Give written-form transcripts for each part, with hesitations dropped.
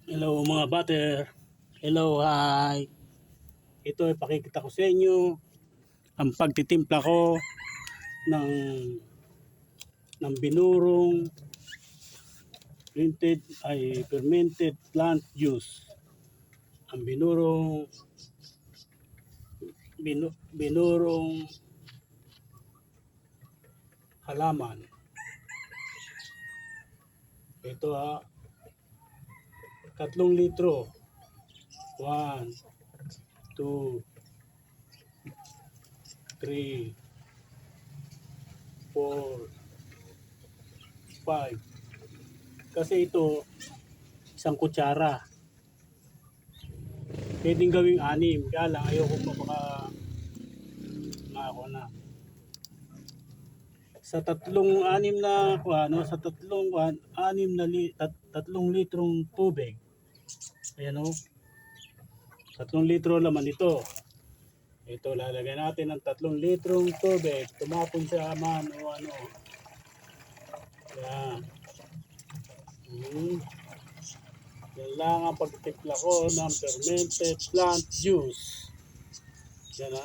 Hello mga butter. Hello, hi. Ito ay pakikita ko sa inyo ang pagtitimpla ko ng binurong fermented plant juice. Ang binurong halaman. Ito 3 litro. 1, 2, 3, 4, 5. Kasi ito, isang kutsara. Pwedeng gawing 6. Kaya lang, ayoko baka ako na. Sa tatlong litrong tubig. Ayan o. 3 litro laman ito. Ito, lalagyan natin ng 3 litrong tubig. Tumapon sa aman o ano. Yan. Yan lang ang pagtitimpla ko ng fermented plant juice. Yan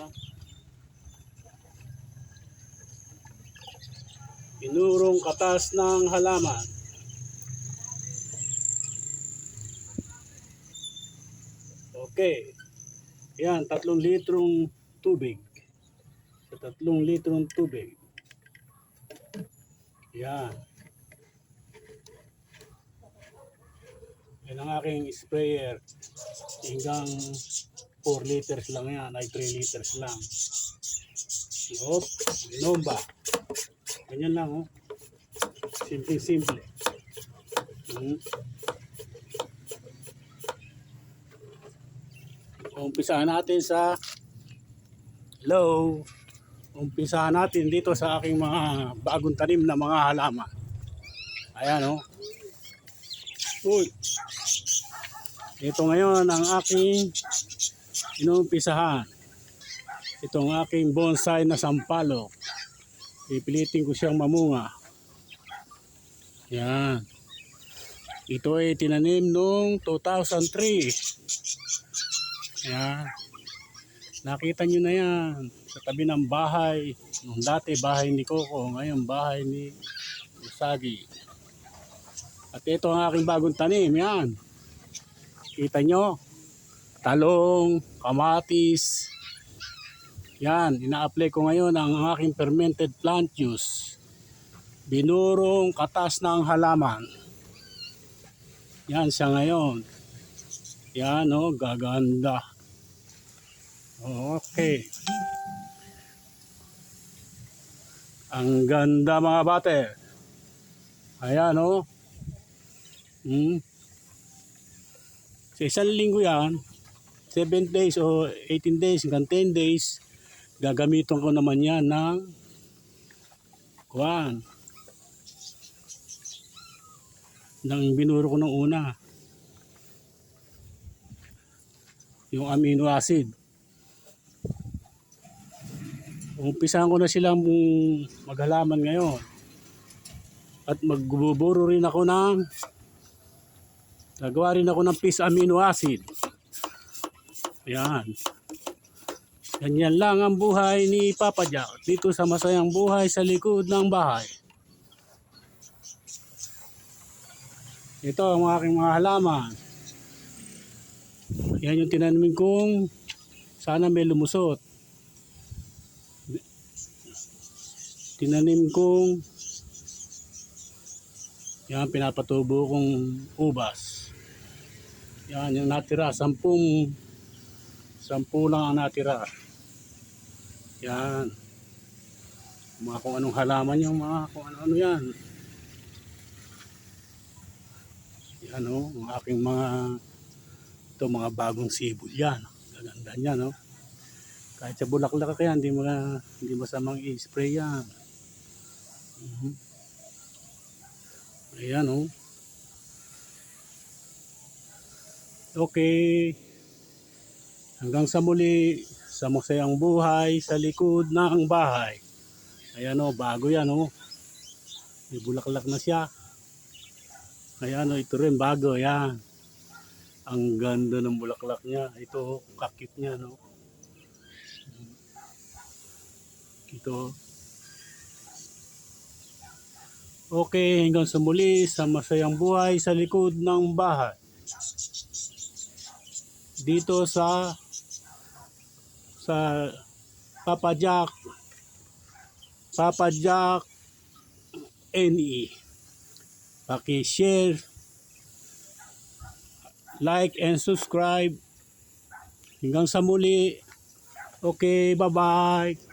Binurong katas ng halaman. Okay. Yan, 3 litrong tubig. Sa 3 litrong tubig. Yan. Yan ang aking sprayer. Hanggang 4 liters lang yan. Ay 3 liters lang. Hop, binomba. Ganyan lang Simple. Umpisahan natin Umpisahan natin dito sa aking mga bagong tanim na mga halaman. Ayan Uy. Ito ngayon ang aking inumpisahan. Itong aking bonsai na sampalok. Pipilitin ko siyang mamunga. Yan. Ito ay tinanim noong 2003. Yan. Nakita nyo na yan. Sa tabi ng bahay. Nung dati bahay ni Coco. Ngayon bahay ni Usagi. At ito ang aking bagong tanim. Yan. Kita nyo. Talong, kamatis. Yan. Ina-apply ko ngayon ang aking fermented plant juice. Binurong katas ng halaman. Yan siya ngayon. Yan gaganda. Okay. Ang ganda mga butter. Ayan Sa isang linggo yan, 7 days o 18 days hanggang 10 days, gagamitin ko naman yan ng binuro ko nung una. Yung amino acid. Umpisahan ko na silang maghalaman ngayon. At magbuburo rin ako gagawa rin ako ng fish amino acid. Yan. Ganyan lang ang buhay ni Papa Jack dito sa masayang buhay sa likod ng bahay. Ito ang aking mga halaman. Yan yung tinanim kong sana may lumusot. Tinanim kong yan, pinapatubo kong ubas. Yan yung natira, 10 lang ang natira. Yan. Mga kung anong halaman yung mga kung ano yan. Yan ang aking mga bagong sibol yan. Gaganda niya Kahit sa bulaklak kaya hindi masamang i-spray yan. Ayan Okay. Hanggang sa muli sa masayang buhay sa likod ng bahay. Ayan bago yan May bulaklak na siya. Ayan, ito rin bago, yan. Ang ganda ng bulaklak niya. Ito, kakit niya, no? Ito. Okay, hanggang sa muli sa masayang buhay sa likod ng bahay. Dito sa Papa Jack NE. Paki-share, like and subscribe. Hanggang sa muli. Okay, bye-bye.